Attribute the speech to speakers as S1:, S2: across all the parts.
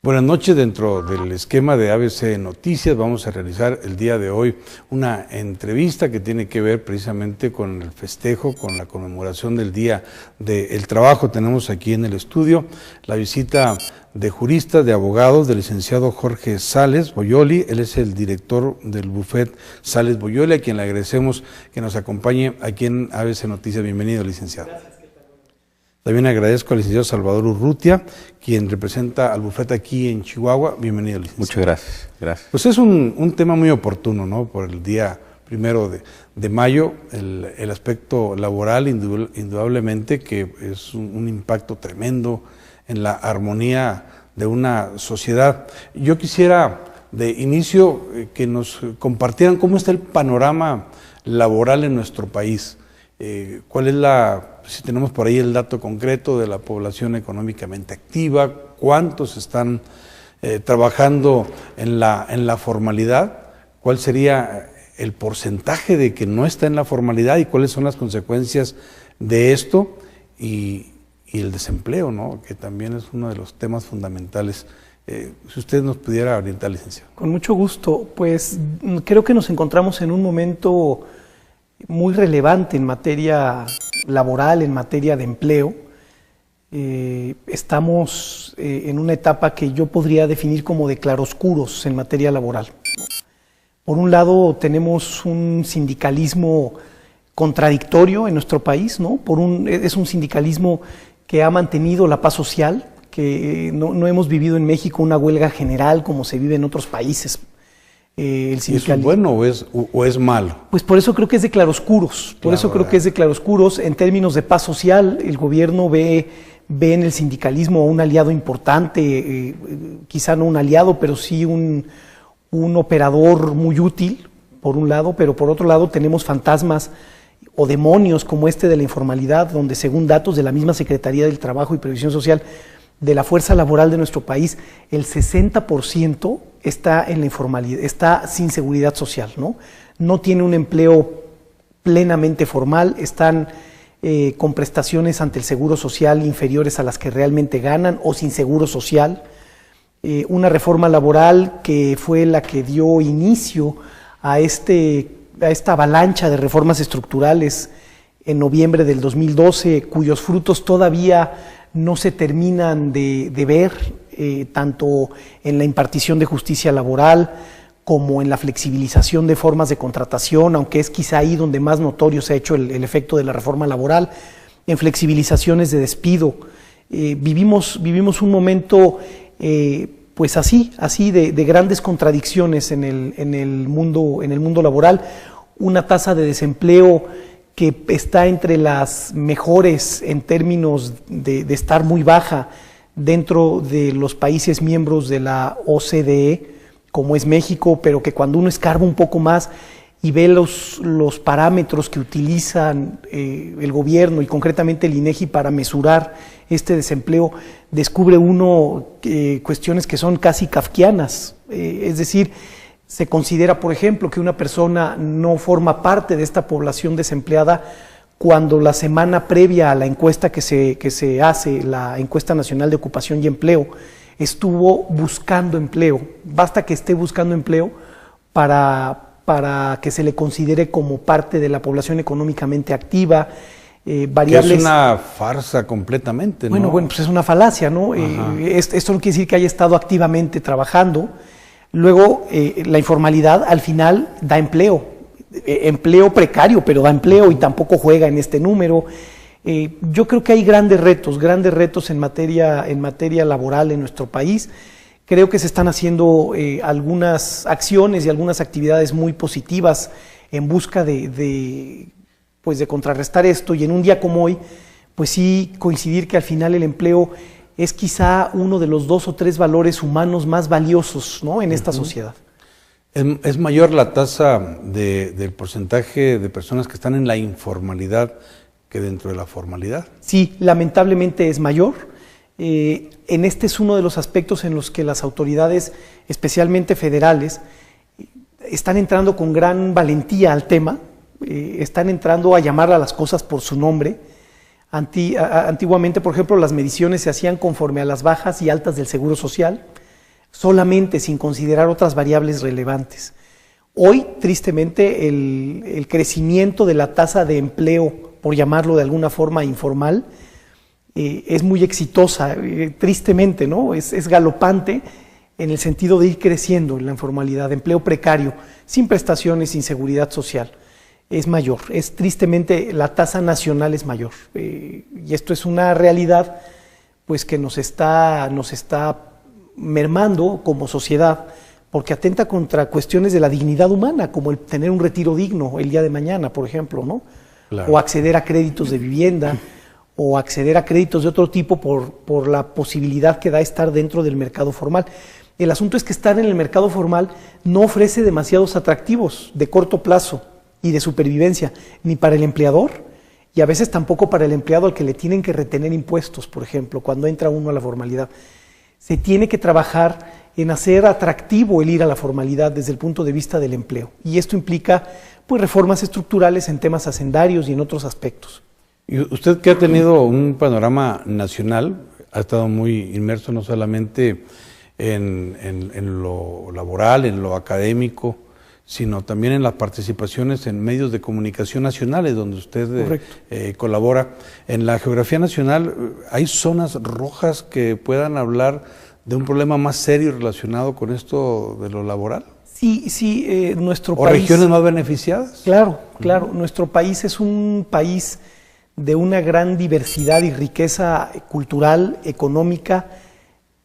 S1: Buenas noches. Dentro del esquema de ABC Noticias vamos a realizar el día de hoy una entrevista que tiene que ver precisamente con el festejo, con la conmemoración del Día del Trabajo. Tenemos aquí en el estudio la visita de juristas, de abogados, del licenciado Jorge Sales Boyoli. Él es el director del bufet Sales Boyoli, a quien le agradecemos que nos acompañe aquí en ABC Noticias. Bienvenido, licenciado. Gracias. También agradezco al licenciado Salvador Urrutia, quien representa al bufete aquí en Chihuahua. Bienvenido, licenciado.
S2: Muchas gracias. Gracias.
S1: Pues es un tema muy oportuno, ¿no? Por el día 1 de mayo, el aspecto laboral, indudablemente que es un impacto tremendo en la armonía de una sociedad. Yo quisiera de inicio que nos compartieran cómo está el panorama laboral en nuestro país. ¿Cuál es si tenemos por ahí el dato concreto de la población económicamente activa? ¿Cuántos están trabajando en la formalidad? ¿Cuál sería el porcentaje de que no está en la formalidad y cuáles son las consecuencias de esto? Y el desempleo, ¿no? Que también es uno de los temas fundamentales. Si usted nos pudiera orientar, licenciado.
S3: Con mucho gusto. Pues creo que nos encontramos en un momento muy relevante en materia laboral, en materia de empleo. Estamos en una etapa que yo podría definir como de claroscuros en materia laboral. Por un lado tenemos un sindicalismo contradictorio en nuestro país, ¿no? Es un sindicalismo que ha mantenido la paz social, que no hemos vivido en México una huelga general como se vive en otros países.
S1: ¿Y eso es bueno o es malo?
S3: Pues por eso creo que es de claroscuros. Creo que es de claroscuros. En términos de paz social, el gobierno ve en el sindicalismo un aliado importante, quizá no un aliado, pero sí un operador muy útil, por un lado, pero por otro lado tenemos fantasmas o demonios como este de la informalidad, donde según datos de la misma Secretaría del Trabajo y Previsión Social, de la fuerza laboral de nuestro país, el 60% está en la informalidad, está sin seguridad social, ¿no? No tiene un empleo plenamente formal, están con prestaciones ante el seguro social inferiores a las que realmente ganan o sin seguro social. Una reforma laboral que fue la que dio inicio a esta avalancha de reformas estructurales en noviembre del 2012, cuyos frutos todavía no se terminan de ver, tanto en la impartición de justicia laboral como en la flexibilización de formas de contratación, aunque es quizá ahí donde más notorio se ha hecho el efecto de la reforma laboral, en flexibilizaciones de despido. Vivimos un momento pues así de grandes contradicciones en el mundo laboral, una tasa de desempleo que está entre las mejores en términos de estar muy baja dentro de los países miembros de la OCDE, como es México, pero que cuando uno escarba un poco más y ve los parámetros que utilizan el gobierno y concretamente el INEGI para mesurar este desempleo, descubre uno cuestiones que son casi kafkianas, es decir, se considera, por ejemplo, que una persona no forma parte de esta población desempleada cuando la semana previa a la encuesta que se hace, la Encuesta Nacional de Ocupación y Empleo, estuvo buscando empleo. Basta que esté buscando empleo para que se le considere como parte de la población económicamente activa.
S1: Variables. Que es una farsa completamente, ¿no?
S3: Bueno, pues es una falacia, ¿no? Esto no quiere decir que haya estado activamente trabajando. Luego, la informalidad al final da empleo, empleo precario, pero da empleo y tampoco juega en este número. Yo creo que hay grandes retos en materia laboral en nuestro país. Creo que se están haciendo algunas acciones y algunas actividades muy positivas en busca de contrarrestar esto, y en un día como hoy, pues sí coincidir que al final el empleo es quizá uno de los 2 o 3 valores humanos más valiosos, ¿no?, en esta sociedad.
S1: ¿Es mayor la tasa del porcentaje de personas que están en la informalidad que dentro de la formalidad?
S3: Sí, lamentablemente es mayor. En este es uno de los aspectos en los que las autoridades, especialmente federales, están entrando con gran valentía al tema, están entrando a llamar a las cosas por su nombre. Antiguamente, por ejemplo, las mediciones se hacían conforme a las bajas y altas del Seguro Social. solamente sin considerar otras variables relevantes. Hoy, tristemente, el crecimiento de la tasa de empleo, por llamarlo de alguna forma informal, es muy exitosa, tristemente, ¿no? Es galopante en el sentido de ir creciendo en la informalidad, empleo precario, sin prestaciones, sin seguridad social. Es mayor, tristemente la tasa nacional es mayor. Y esto es una realidad pues que nos está mermando como sociedad, porque atenta contra cuestiones de la dignidad humana, como el tener un retiro digno el día de mañana, por ejemplo, ¿no? Claro. O acceder a créditos de vivienda, o acceder a créditos de otro tipo por la posibilidad que da estar dentro del mercado formal. El asunto es que estar en el mercado formal no ofrece demasiados atractivos de corto plazo y de supervivencia, ni para el empleador, y a veces tampoco para el empleado al que le tienen que retener impuestos, por ejemplo, cuando entra uno a la formalidad. Se tiene que trabajar en hacer atractivo el ir a la formalidad desde el punto de vista del empleo, y esto implica pues reformas estructurales en temas hacendarios y en otros aspectos.
S1: Y usted, que ha tenido un panorama nacional, ha estado muy inmerso no solamente en lo laboral, en lo académico, sino también en las participaciones en medios de comunicación nacionales, donde usted colabora. En la geografía nacional, ¿hay zonas rojas que puedan hablar de un problema más serio relacionado con esto de lo laboral?
S3: Sí, nuestro
S1: país... ¿O regiones más beneficiadas?
S3: Claro, claro. Nuestro país es un país de una gran diversidad y riqueza cultural, económica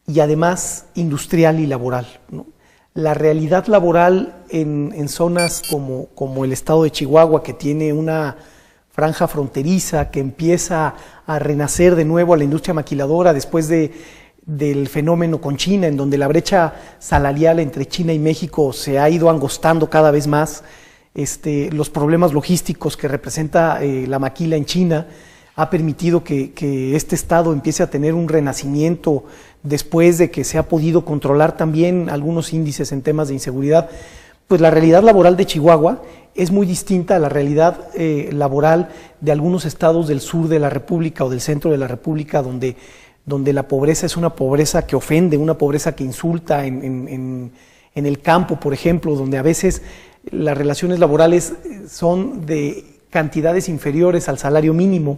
S3: y además industrial y laboral, ¿no? La realidad laboral en zonas como el estado de Chihuahua, que tiene una franja fronteriza, que empieza a renacer de nuevo a la industria maquiladora después del fenómeno con China, en donde la brecha salarial entre China y México se ha ido angostando cada vez más, los problemas logísticos que representa la maquila en China ha permitido que este estado empiece a tener un renacimiento después de que se ha podido controlar también algunos índices en temas de inseguridad. Pues la realidad laboral de Chihuahua es muy distinta a la realidad laboral de algunos estados del sur de la República o del centro de la República, donde la pobreza es una pobreza que ofende, una pobreza que insulta en el campo, por ejemplo, donde a veces las relaciones laborales son de cantidades inferiores al salario mínimo,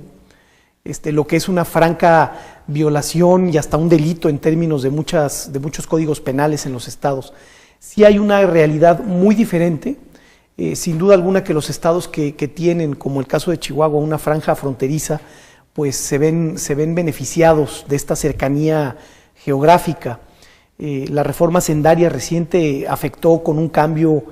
S3: lo que es una franca violación y hasta un delito en términos de muchos códigos penales en los estados. Sí hay una realidad muy diferente, sin duda alguna, que los estados que tienen, como el caso de Chihuahua, una franja fronteriza, pues se ven beneficiados de esta cercanía geográfica. La reforma hacendaria reciente afectó con un cambio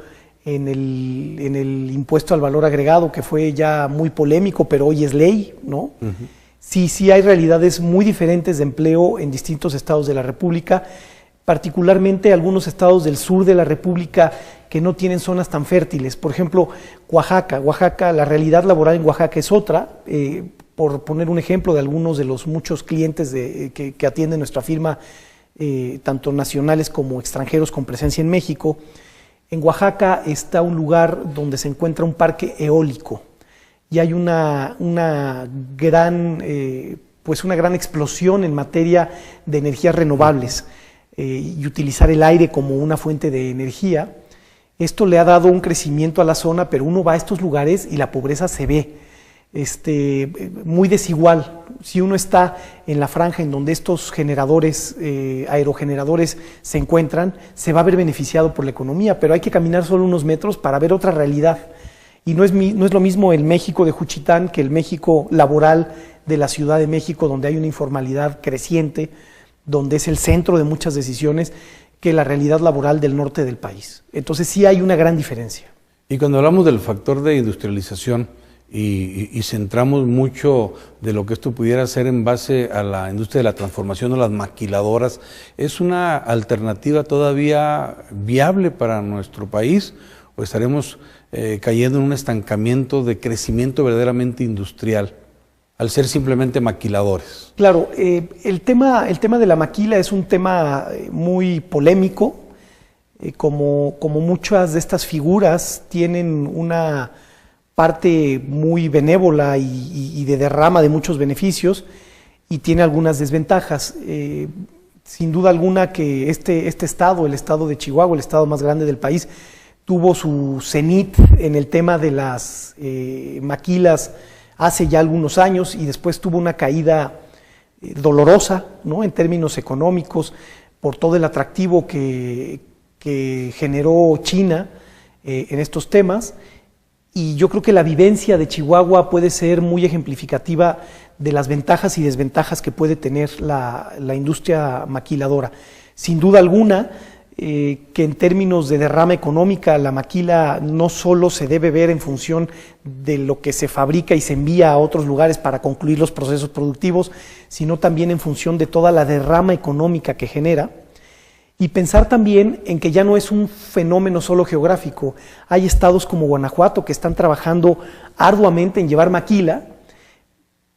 S3: en el impuesto al valor agregado, que fue ya muy polémico, pero hoy es ley, ¿no? Uh-huh. Sí hay realidades muy diferentes de empleo en distintos estados de la República, particularmente algunos estados del sur de la República que no tienen zonas tan fértiles. Por ejemplo, Oaxaca, la realidad laboral en Oaxaca es otra. Por poner un ejemplo de algunos de los muchos clientes que atiende nuestra firma, tanto nacionales como extranjeros con presencia en México, en Oaxaca está un lugar donde se encuentra un parque eólico y hay una gran explosión en materia de energías renovables y utilizar el aire como una fuente de energía. Esto le ha dado un crecimiento a la zona, pero uno va a estos lugares y la pobreza se ve muy desigual. Si uno está en la franja en donde estos generadores, aerogeneradores se encuentran, se va a ver beneficiado por la economía, pero hay que caminar solo unos metros para ver otra realidad. Y no es lo mismo el México de Juchitán que el México laboral de la Ciudad de México, donde hay una informalidad creciente, donde es el centro de muchas decisiones, que la realidad laboral del norte del país. Entonces sí hay una gran diferencia.
S1: Y cuando hablamos del factor de industrialización, y centramos mucho de lo que esto pudiera ser en base a la industria de la transformación o las maquiladoras, ¿es una alternativa todavía viable para nuestro país o estaremos cayendo en un estancamiento de crecimiento verdaderamente industrial al ser simplemente maquiladores?
S3: Claro, el tema de la maquila es un tema muy polémico, como muchas de estas figuras tienen una parte muy benévola y de derrama de muchos beneficios, y tiene algunas desventajas. sin duda alguna que este estado, el estado de Chihuahua, el estado más grande del país, tuvo su cenit en el tema de las maquilas hace ya algunos años y después tuvo una caída dolorosa, ¿no?, en términos económicos, por todo el atractivo que generó China en estos temas. Y yo creo que la vivencia de Chihuahua puede ser muy ejemplificativa de las ventajas y desventajas que puede tener la industria maquiladora. Sin duda alguna, que en términos de derrama económica, la maquila no solo se debe ver en función de lo que se fabrica y se envía a otros lugares para concluir los procesos productivos, sino también en función de toda la derrama económica que genera. Y pensar también en que ya no es un fenómeno solo geográfico. Hay estados como Guanajuato que están trabajando arduamente en llevar maquila,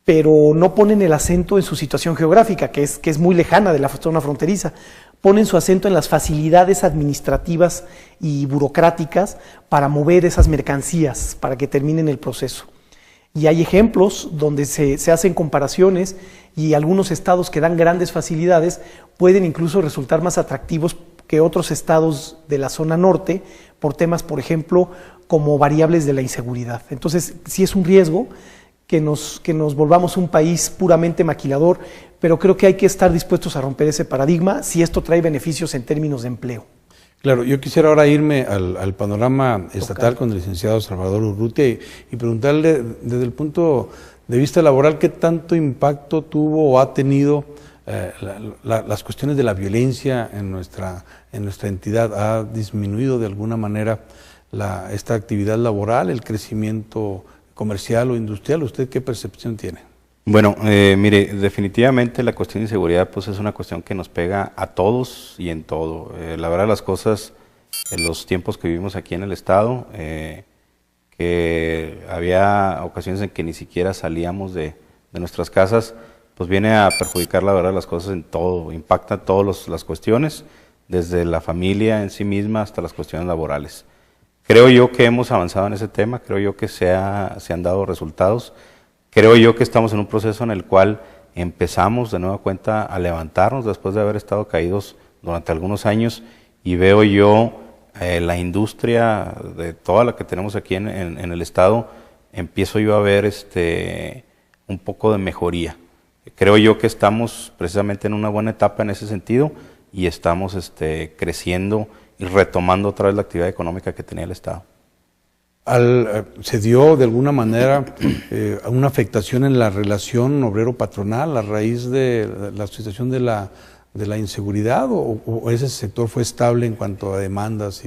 S3: pero no ponen el acento en su situación geográfica, que es muy lejana de la zona fronteriza. Ponen su acento en las facilidades administrativas y burocráticas para mover esas mercancías, para que terminen el proceso. Y hay ejemplos donde se hacen comparaciones y algunos estados que dan grandes facilidades pueden incluso resultar más atractivos que otros estados de la zona norte por temas, por ejemplo, como variables de la inseguridad. Entonces, sí es un riesgo que nos volvamos un país puramente maquilador, pero creo que hay que estar dispuestos a romper ese paradigma si esto trae beneficios en términos de empleo.
S1: Claro, yo quisiera ahora irme al panorama estatal con el licenciado Salvador Urrutia y preguntarle desde el punto de vista laboral qué tanto impacto tuvo o ha tenido las cuestiones de la violencia en nuestra entidad. ¿Ha disminuido de alguna manera esta actividad laboral, el crecimiento comercial o industrial? ¿Usted qué percepción tiene?
S2: Bueno, mire, definitivamente la cuestión de inseguridad pues es una cuestión que nos pega a todos y en todo. La verdad las cosas, en los tiempos que vivimos aquí en el estado, que había ocasiones en que ni siquiera salíamos de nuestras casas, pues viene a perjudicar la verdad las cosas en todo, impacta todas las cuestiones, desde la familia en sí misma hasta las cuestiones laborales. Creo yo que hemos avanzado en ese tema, creo yo que se han dado resultados. Creo yo que estamos en un proceso en el cual empezamos de nueva cuenta a levantarnos después de haber estado caídos durante algunos años y veo yo la industria de toda la que tenemos aquí en el estado, empiezo yo a ver un poco de mejoría. Creo yo que estamos precisamente en una buena etapa en ese sentido y estamos creciendo y retomando otra vez la actividad económica que tenía el estado.
S1: ¿Se dio de alguna manera una afectación en la relación obrero-patronal a raíz de la situación de la inseguridad o ese sector fue estable en cuanto a demandas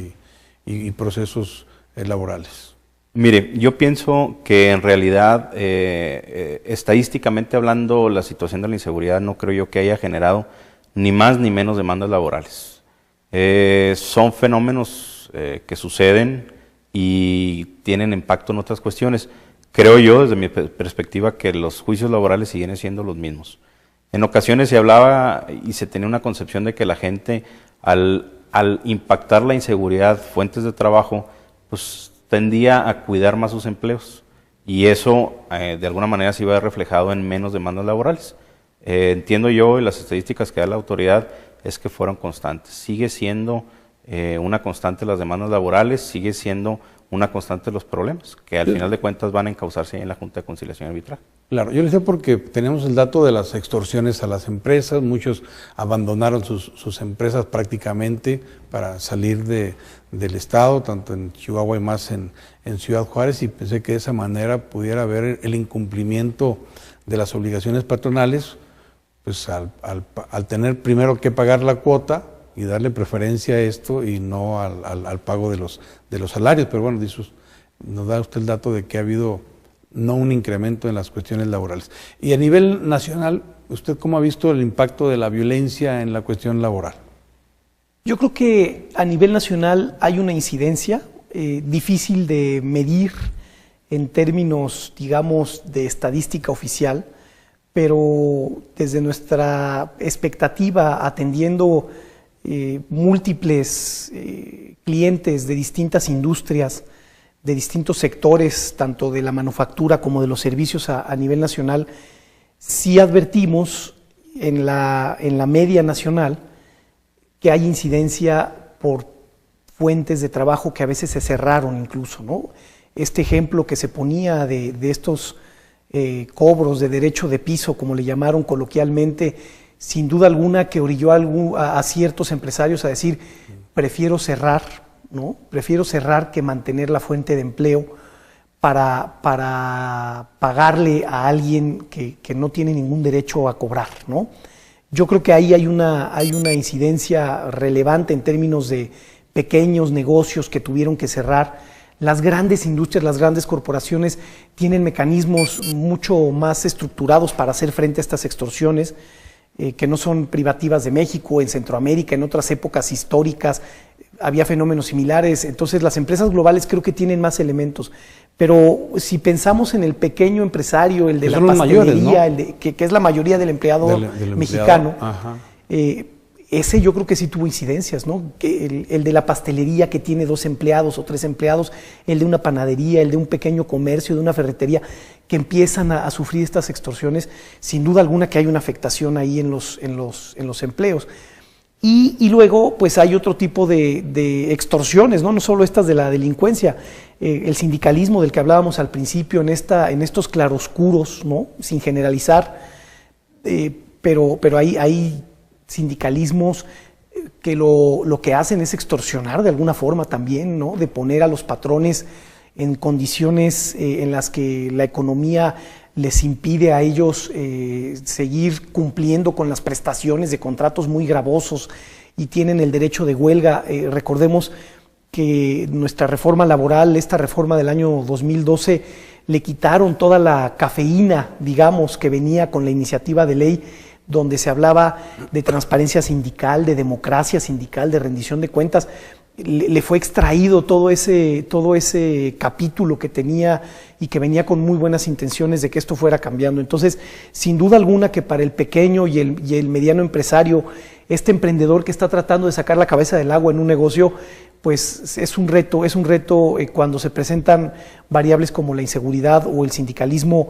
S1: y procesos laborales?
S2: Mire, yo pienso que en realidad, estadísticamente hablando, la situación de la inseguridad no creo yo que haya generado ni más ni menos demandas laborales. Son fenómenos que suceden y tienen impacto en otras cuestiones. Creo yo, desde mi perspectiva, que los juicios laborales siguen siendo los mismos. En ocasiones se hablaba y se tenía una concepción de que la gente, al impactar la inseguridad, fuentes de trabajo, pues tendía a cuidar más sus empleos. Y eso, de alguna manera, se iba a ver reflejado en menos demandas laborales. Entiendo yo, y las estadísticas que da la autoridad, es que fueron constantes. Sigue siendo una constante las demandas laborales, sigue siendo una constante los problemas, que al final de cuentas van a encauzarse en la Junta de Conciliación y Arbitraje.
S1: Claro, yo le sé porque tenemos el dato de las extorsiones a las empresas, muchos abandonaron sus empresas prácticamente para salir del estado, tanto en Chihuahua y más en Ciudad Juárez, y pensé que de esa manera pudiera haber el incumplimiento de las obligaciones patronales, pues al tener primero que pagar la cuota y darle preferencia a esto y no al pago de los salarios. Pero bueno, nos da usted el dato de que ha habido no un incremento en las cuestiones laborales. Y a nivel nacional, ¿usted cómo ha visto el impacto de la violencia en la cuestión laboral?
S3: Yo creo que a nivel nacional hay una incidencia difícil de medir en términos, digamos, de estadística oficial, pero desde nuestra expectativa, atendiendo múltiples clientes de distintas industrias, de distintos sectores, tanto de la manufactura como de los servicios a nivel nacional, sí advertimos en la media nacional que hay incidencia por fuentes de trabajo que a veces se cerraron incluso, ¿no? Este ejemplo que se ponía de estos cobros de derecho de piso, como le llamaron coloquialmente, sin duda alguna que orilló a ciertos empresarios a decir, prefiero cerrar, ¿no? Prefiero cerrar que mantener la fuente de empleo para pagarle a alguien que no tiene ningún derecho a cobrar, ¿no? Yo creo que ahí hay una incidencia relevante en términos de pequeños negocios que tuvieron que cerrar. Las grandes industrias, las grandes corporaciones tienen mecanismos mucho más estructurados para hacer frente a estas extorsiones, que no son privativas de México, en Centroamérica, en otras épocas históricas había fenómenos similares. Entonces las empresas globales creo que tienen más elementos. Pero si pensamos en el pequeño empresario, el de la pastelería, mayores, ¿no? que es la mayoría del empleado mexicano, ese yo creo que sí tuvo incidencias, ¿no? El de la pastelería que tiene 2 empleados o 3 empleados, el de una panadería, el de un pequeño comercio, de una ferretería, que empiezan a sufrir estas extorsiones, sin duda alguna que hay una afectación ahí en los empleos. Y luego, pues hay otro tipo de extorsiones, ¿no? No solo estas de la delincuencia, el sindicalismo del que hablábamos al principio, en estos claroscuros, ¿no? Sin generalizar, pero hay sindicalismos que lo que hacen es extorsionar de alguna forma también, ¿no? De poner a los patrones en condiciones en las que la economía les impide a ellos seguir cumpliendo con las prestaciones de contratos muy gravosos y tienen el derecho de huelga. Recordemos que nuestra reforma laboral, esta reforma del año 2012, le quitaron toda la cafeína, digamos, que venía con la iniciativa de ley donde se hablaba de transparencia sindical, de democracia sindical, de rendición de cuentas. Le fue extraído todo ese capítulo que tenía y que venía con muy buenas intenciones de que esto fuera cambiando. Entonces, sin duda alguna que para el pequeño y el mediano empresario, este emprendedor que está tratando de sacar la cabeza del agua en un negocio, pues es un reto cuando se presentan variables como la inseguridad o el sindicalismo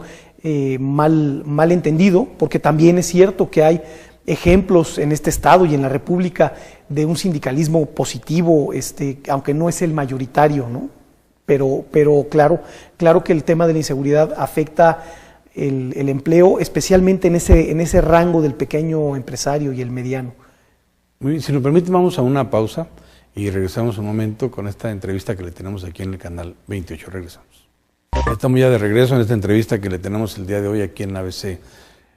S3: mal entendido, porque también es cierto que hay ejemplos en este estado y en la República de un sindicalismo positivo, aunque no es el mayoritario, ¿no? Pero claro que el tema de la inseguridad afecta el empleo, especialmente en ese rango del pequeño empresario y el mediano.
S1: Muy bien, si nos permite, vamos a una pausa y regresamos un momento con esta entrevista que le tenemos aquí en el canal 28. Regresamos. Estamos ya de regreso en esta entrevista que le tenemos el día de hoy aquí en ABC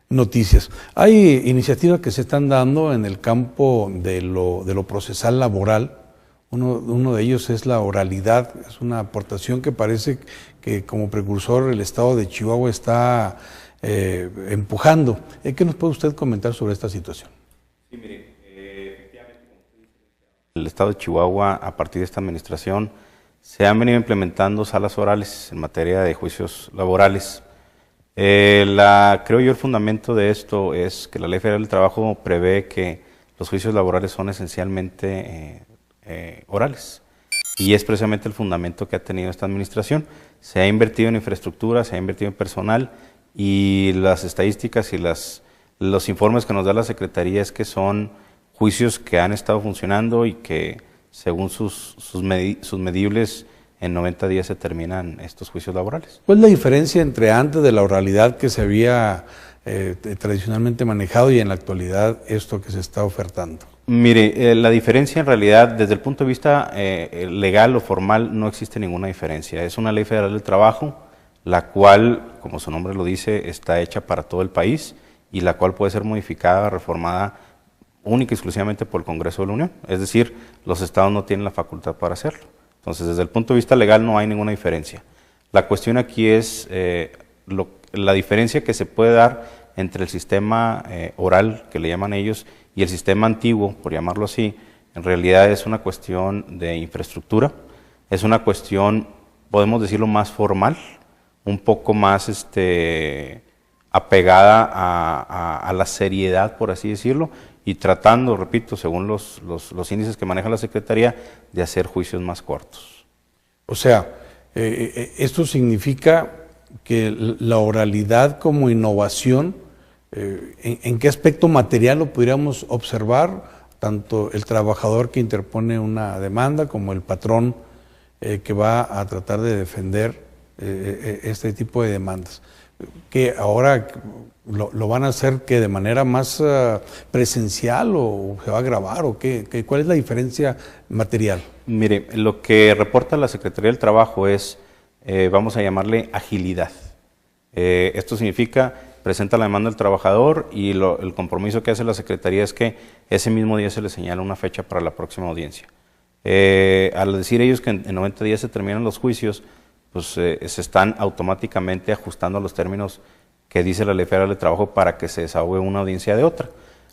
S1: Noticias. Hay iniciativas que se están dando en el campo de lo procesal laboral. Uno de ellos es la oralidad. Es una aportación que parece que como precursor el estado de Chihuahua está empujando. ¿Qué nos puede usted comentar sobre esta situación?
S2: Sí, mire, efectivamente, el estado de Chihuahua, a partir de esta administración, se han venido implementando salas orales en materia de juicios laborales. Creo yo el fundamento de esto es que la Ley Federal del Trabajo prevé que los juicios laborales son esencialmente orales, y es precisamente el fundamento que ha tenido esta administración. Se ha invertido en infraestructura, se ha invertido en personal, y las estadísticas y los informes que nos da la Secretaría es que son juicios que han estado funcionando y que según sus medibles, en 90 días se terminan estos juicios laborales.
S1: ¿Cuál es la diferencia entre antes de la oralidad que se había tradicionalmente manejado y en la actualidad esto que se está ofertando?
S2: Mire, la diferencia en realidad, desde el punto de vista legal o formal, no existe ninguna diferencia. Es una ley federal del trabajo, la cual, como su nombre lo dice, está hecha para todo el país y la cual puede ser modificada, reformada única y exclusivamente por el Congreso de la Unión. Es decir, los estados no tienen la facultad para hacerlo. Entonces, desde el punto de vista legal no hay ninguna diferencia. La cuestión aquí es la diferencia que se puede dar entre el sistema oral, que le llaman ellos, y el sistema antiguo, por llamarlo así. En realidad es una cuestión de infraestructura, es una cuestión, podemos decirlo, más formal, un poco más apegada a la seriedad, por así decirlo, y tratando, repito, según los índices que maneja la Secretaría, de hacer juicios más cortos.
S1: O sea, esto significa que la oralidad como innovación ¿En qué aspecto material lo podríamos observar? Tanto el trabajador que interpone una demanda como el patrón que va a tratar de defender este tipo de demandas. Que ahora lo van a hacer que de manera más presencial o se va a grabar o qué, ¿cuál es la diferencia material?
S2: Mire, lo que reporta la Secretaría del Trabajo es, vamos a llamarle agilidad. Esto significa, presenta la demanda del trabajador y el compromiso que hace la Secretaría es que ese mismo día se le señala una fecha para la próxima audiencia. Al decir ellos que en 90 días se terminan los juicios, pues se están automáticamente ajustando a los términos que dice la Ley Federal de Trabajo para que se desahogue una audiencia de otra,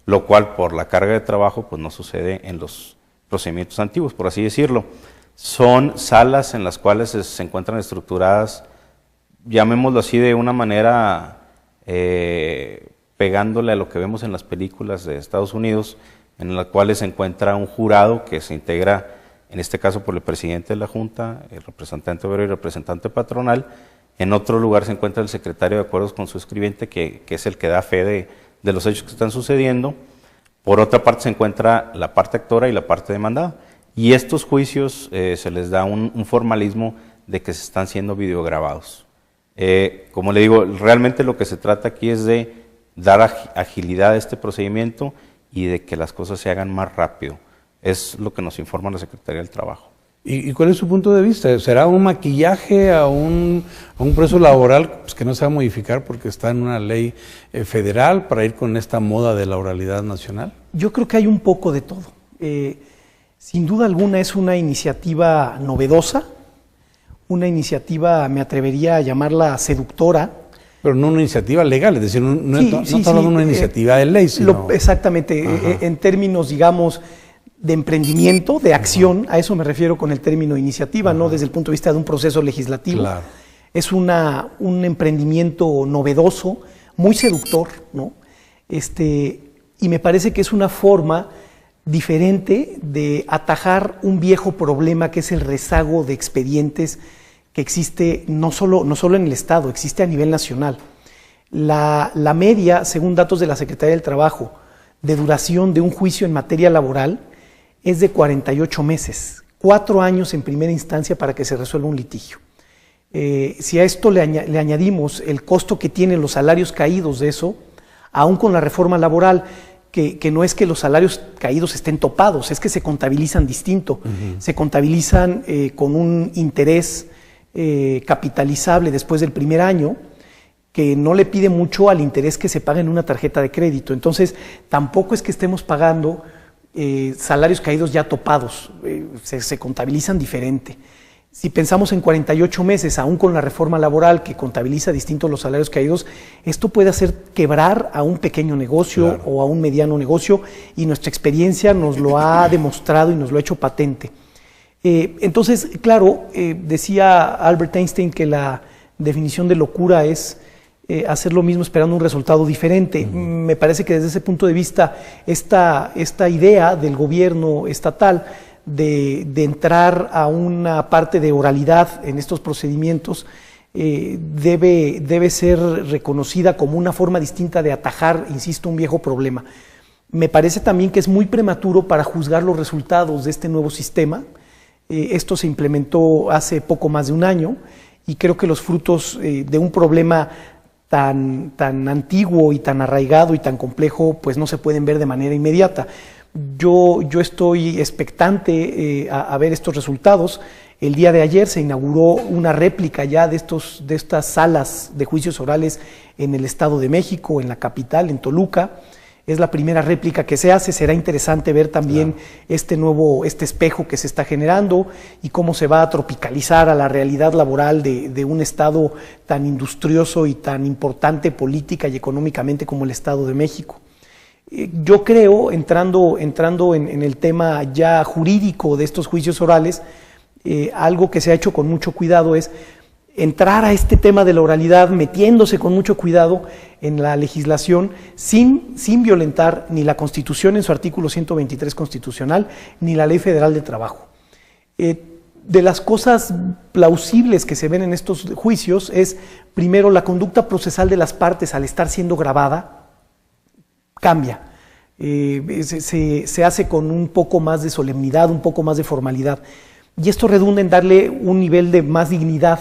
S2: lo cual por la carga de trabajo pues no sucede en los procedimientos antiguos, por así decirlo. Son salas en las cuales se encuentran estructuradas, llamémoslo así, de una manera pegándole a lo que vemos en las películas de Estados Unidos, en las cuales se encuentra un jurado que se integra, en este caso por el presidente de la Junta, el representante obrero y representante patronal. En otro lugar se encuentra el secretario de acuerdos con su escribiente, que es el que da fe de los hechos que están sucediendo. Por otra parte se encuentra la parte actora y la parte demandada. Y estos juicios se les da un formalismo de que se están siendo videograbados. Como le digo, realmente lo que se trata aquí es de dar agilidad a este procedimiento y de que las cosas se hagan más rápido. Es lo que nos informa la Secretaría del Trabajo.
S1: ¿Y cuál es su punto de vista? ¿Será un maquillaje a un proceso laboral pues, que no se va a modificar porque está en una ley federal para ir con esta moda de la oralidad nacional?
S3: Yo creo que hay un poco de todo. Sin duda alguna es una iniciativa novedosa, una iniciativa, me atrevería a llamarla seductora. Pero
S1: no una iniciativa legal, es decir, no estamos hablando de una iniciativa de ley, sino...
S3: Exactamente, en términos, digamos, de emprendimiento, de acción, a eso me refiero con el término iniciativa, no desde el punto de vista de un proceso legislativo.
S1: Claro.
S3: Es un emprendimiento novedoso, muy seductor, ¿no? Y me parece que es una forma diferente de atajar un viejo problema que es el rezago de expedientes que existe no solo en el Estado, existe a nivel nacional. La media, según datos de la Secretaría del Trabajo, de duración de un juicio en materia laboral es de 48 meses, 4 años en primera instancia para que se resuelva un litigio. Si a esto le añadimos el costo que tienen los salarios caídos de eso, aún con la reforma laboral, que no es que los salarios caídos estén topados, es que se contabilizan distinto, se contabilizan con un interés capitalizable después del primer año, que no le pide mucho al interés que se paga en una tarjeta de crédito. Entonces, tampoco es que estemos pagando salarios caídos ya topados, se contabilizan diferente. Si pensamos en 48 meses, aún con la reforma laboral que contabiliza distintos los salarios caídos, esto puede hacer quebrar a un pequeño negocio, claro, o a un mediano negocio, y nuestra experiencia nos lo ha demostrado y nos lo ha hecho patente. Entonces, claro, decía Albert Einstein que la definición de locura es hacer lo mismo esperando un resultado diferente. Me parece que desde ese punto de vista, esta idea del gobierno estatal de entrar a una parte de oralidad en estos procedimientos debe ser reconocida como una forma distinta de atajar, insisto, un viejo problema. Me parece también que es muy prematuro para juzgar los resultados de este nuevo sistema. Esto se implementó hace poco más de un año y creo que los frutos de un problema tan antiguo y tan arraigado y tan complejo pues no se pueden ver de manera inmediata. Yo estoy expectante a ver estos resultados. El día de ayer se inauguró una réplica ya de estas salas de juicios orales en el Estado de México, en la capital, en Toluca. Es la primera réplica que se hace. Será interesante ver también este espejo que se está generando y cómo se va a tropicalizar a la realidad laboral de un Estado tan industrioso y tan importante política y económicamente como el Estado de México. Yo creo, entrando en el tema ya jurídico de estos juicios orales, algo que se ha hecho con mucho cuidado es entrar a este tema de la oralidad metiéndose con mucho cuidado en la legislación sin violentar ni la Constitución en su artículo 123 constitucional ni la Ley Federal de Trabajo. De las cosas plausibles que se ven en estos juicios es, primero, la conducta procesal de las partes al estar siendo grabada. cambia. Se hace con un poco más de solemnidad, un poco más de formalidad. Y esto redunda en darle un nivel de más dignidad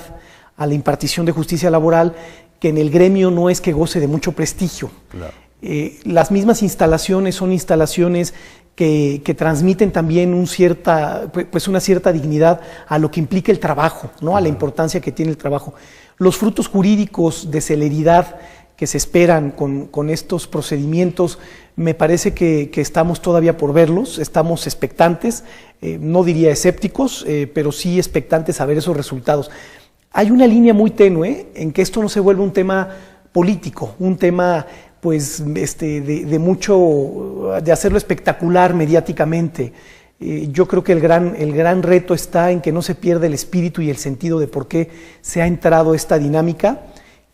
S3: a la impartición de justicia laboral, que en el gremio no es que goce de mucho prestigio. Claro. Las mismas instalaciones son instalaciones que transmiten también una cierta dignidad a lo que implica el trabajo, ¿no? A la importancia que tiene el trabajo. Los frutos jurídicos de celeridad que se esperan con estos procedimientos, me parece que estamos todavía por verlos, estamos expectantes, no diría escépticos, pero sí expectantes a ver esos resultados. Hay una línea muy tenue en que esto no se vuelve un tema político, un tema pues de hacerlo espectacular mediáticamente. Yo creo que el gran reto está en que no se pierda el espíritu y el sentido de por qué se ha entrado esta dinámica,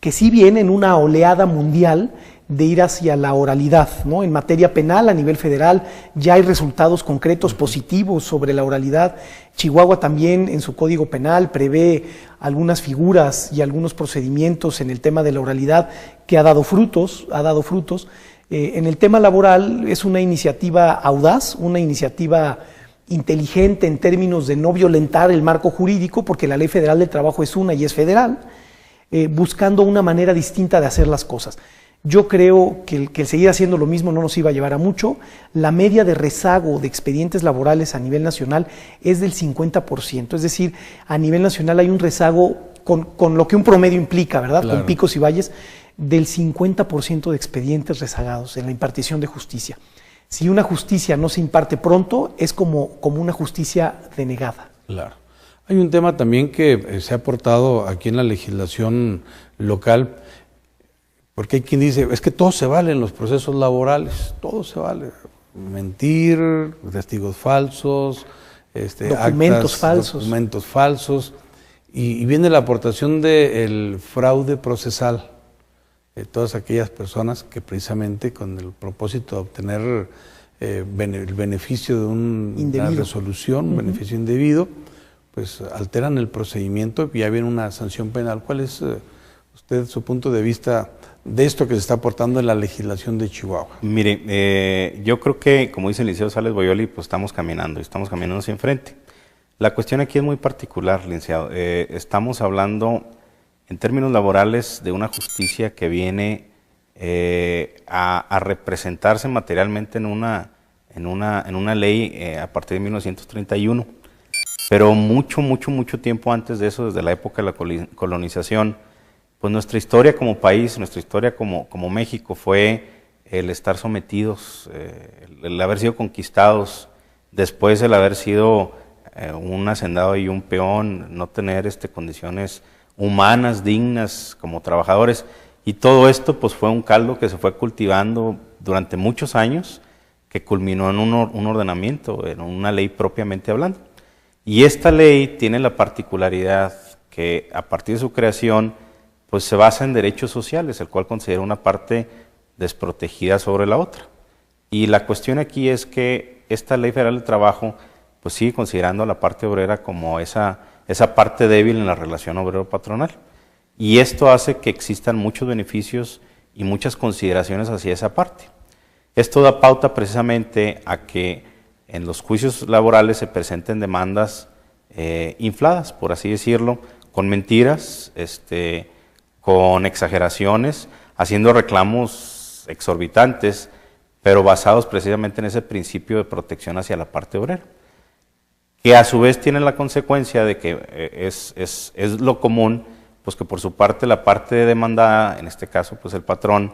S3: que sí viene en una oleada mundial de ir hacia la oralidad, ¿no? En materia penal a nivel federal ya hay resultados concretos positivos sobre la oralidad. Chihuahua también en su código penal prevé algunas figuras y algunos procedimientos en el tema de la oralidad que ha dado frutos. En el tema laboral es una iniciativa audaz, una iniciativa inteligente en términos de no violentar el marco jurídico, porque la Ley Federal del Trabajo es una y es federal, buscando una manera distinta de hacer las cosas. Yo creo que el seguir haciendo lo mismo no nos iba a llevar a mucho. La media de rezago de expedientes laborales a nivel nacional es del 50%, es decir, a nivel nacional hay un rezago con lo que un promedio implica, ¿verdad? Claro. Con picos y valles, del 50% de expedientes rezagados en la impartición de justicia. Si una justicia no se imparte pronto, es como una justicia denegada.
S1: Claro. Hay un tema también que se ha aportado aquí en la legislación local, porque hay quien dice, es que todo se vale en los procesos laborales, todo se vale. Mentir, testigos falsos,
S3: documentos
S1: falsos. Y viene la aportación del fraude procesal. Todas aquellas personas que precisamente con el propósito de obtener el beneficio de una resolución, un beneficio indebido, pues alteran el procedimiento y ya viene una sanción penal. ¿Cuál es usted su punto de vista de esto que se está aportando en la legislación de Chihuahua?
S2: Mire, yo creo que, como dice el licenciado Sales Boyoli, pues estamos caminando hacia enfrente. La cuestión aquí es muy particular, licenciado. Estamos hablando, en términos laborales, de una justicia que viene a representarse materialmente en una ley a partir de 1931. Pero mucho tiempo antes de eso, desde la época de la colonización, pues nuestra historia como país, nuestra historia como México fue el estar sometidos, el haber sido conquistados, después el haber sido un hacendado y un peón, no tener condiciones humanas, dignas como trabajadores. Y todo esto pues fue un caldo que se fue cultivando durante muchos años, que culminó en un ordenamiento, en una ley propiamente hablando. Y esta ley tiene la particularidad que a partir de su creación pues se basa en derechos sociales, el cual considera una parte desprotegida sobre la otra. Y la cuestión aquí es que esta Ley Federal del Trabajo pues sigue considerando a la parte obrera como esa parte débil en la relación obrero-patronal. Y esto hace que existan muchos beneficios y muchas consideraciones hacia esa parte. Esto da pauta precisamente a que en los juicios laborales se presenten demandas infladas, por así decirlo, con mentiras, con exageraciones, haciendo reclamos exorbitantes, pero basados precisamente en ese principio de protección hacia la parte obrera, que a su vez tiene la consecuencia de que es lo común, pues que por su parte la parte demandada, en este caso pues el patrón,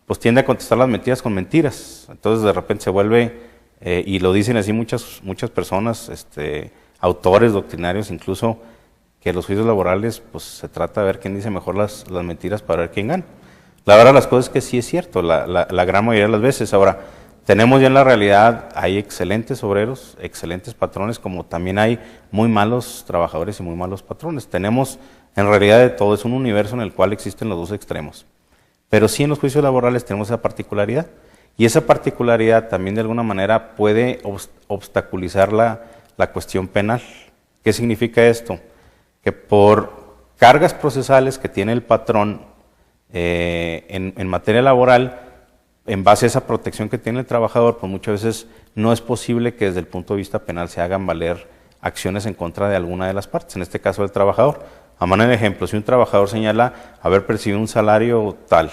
S2: pues tiende a contestar las mentiras con mentiras. Entonces de repente se vuelve, y lo dicen así muchas personas, autores doctrinarios incluso, que los juicios laborales pues se trata de ver quién dice mejor las mentiras para ver quién gana. La verdad las cosas es que sí es cierto, la gran mayoría de las veces. Ahora, tenemos ya en la realidad, hay excelentes obreros, excelentes patrones, como también hay muy malos trabajadores y muy malos patrones. Tenemos en realidad de todo, es un universo en el cual existen los dos extremos. Pero sí en los juicios laborales tenemos esa particularidad, y esa particularidad también de alguna manera puede obstaculizar la cuestión penal. ¿Qué significa esto? Que por cargas procesales que tiene el patrón en materia laboral, en base a esa protección que tiene el trabajador, pues muchas veces no es posible que desde el punto de vista penal se hagan valer acciones en contra de alguna de las partes, en este caso del trabajador. A manera de ejemplo, si un trabajador señala haber percibido un salario tal,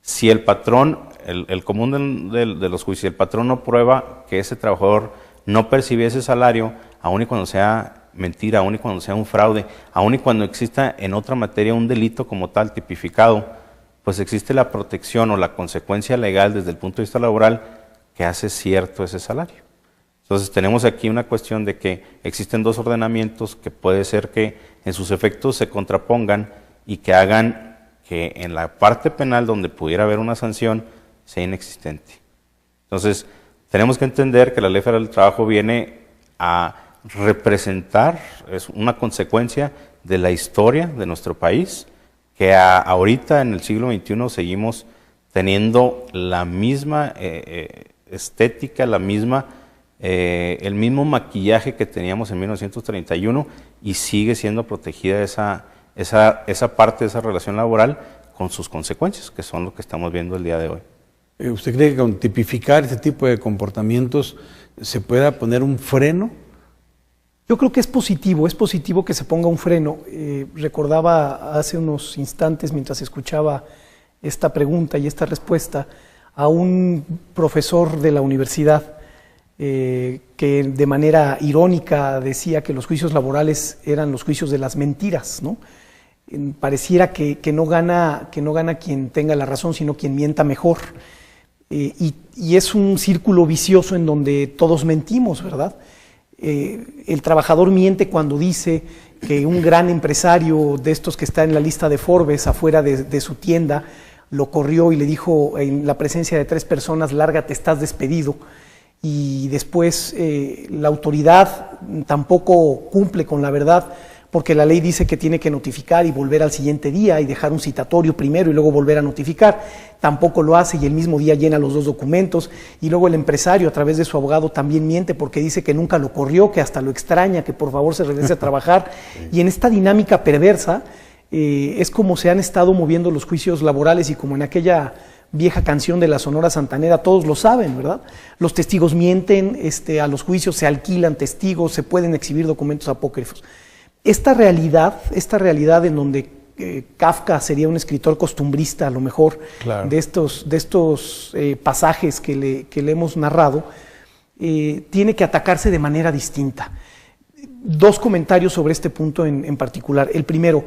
S2: si el patrón, el común de los juicios, si el patrón no prueba que ese trabajador no percibe ese salario, aun y cuando sea mentira, aun y cuando sea un fraude, aun y cuando exista en otra materia un delito como tal tipificado, pues existe la protección o la consecuencia legal desde el punto de vista laboral que hace cierto ese salario. Entonces tenemos aquí una cuestión de que existen dos ordenamientos que puede ser que en sus efectos se contrapongan y que hagan que en la parte penal donde pudiera haber una sanción sea inexistente. Entonces tenemos que entender que la Ley Federal del Trabajo viene a representar, es una consecuencia de la historia de nuestro país, que ahorita en el siglo XXI seguimos teniendo la misma estética, el mismo maquillaje que teníamos en 1931 y sigue siendo protegida esa parte de esa relación laboral con sus consecuencias, que son lo que estamos viendo el día de hoy.
S1: ¿Usted cree que con tipificar este tipo de comportamientos se pueda poner un freno?
S3: Yo creo que es positivo que se ponga un freno. Recordaba hace unos instantes, mientras escuchaba esta pregunta y esta respuesta, a un profesor de la universidad que de manera irónica decía que los juicios laborales eran los juicios de las mentiras, ¿no? Pareciera que no gana quien tenga la razón, sino quien mienta mejor. Y es un círculo vicioso en donde todos mentimos, ¿verdad? El trabajador miente cuando dice que un gran empresario de estos que está en la lista de Forbes afuera de su tienda lo corrió y le dijo en la presencia de 3 personas: lárgate, estás despedido. Y después la autoridad tampoco cumple con la verdad, porque la ley dice que tiene que notificar y volver al siguiente día y dejar un citatorio primero y luego volver a notificar. Tampoco lo hace y el mismo día llena los 2 documentos. Y luego el empresario, a través de su abogado, también miente porque dice que nunca lo corrió, que hasta lo extraña, que por favor se regrese a trabajar. Y en esta dinámica perversa es como se han estado moviendo los juicios laborales, y como en aquella vieja canción de la Sonora Santanera, todos lo saben, ¿verdad? Los testigos mienten, a los juicios se alquilan testigos, se pueden exhibir documentos apócrifos. Esta realidad en donde Kafka sería un escritor costumbrista, a lo mejor, claro, de estos pasajes que le hemos narrado, tiene que atacarse de manera distinta. 2 comentarios sobre este punto en particular. El primero,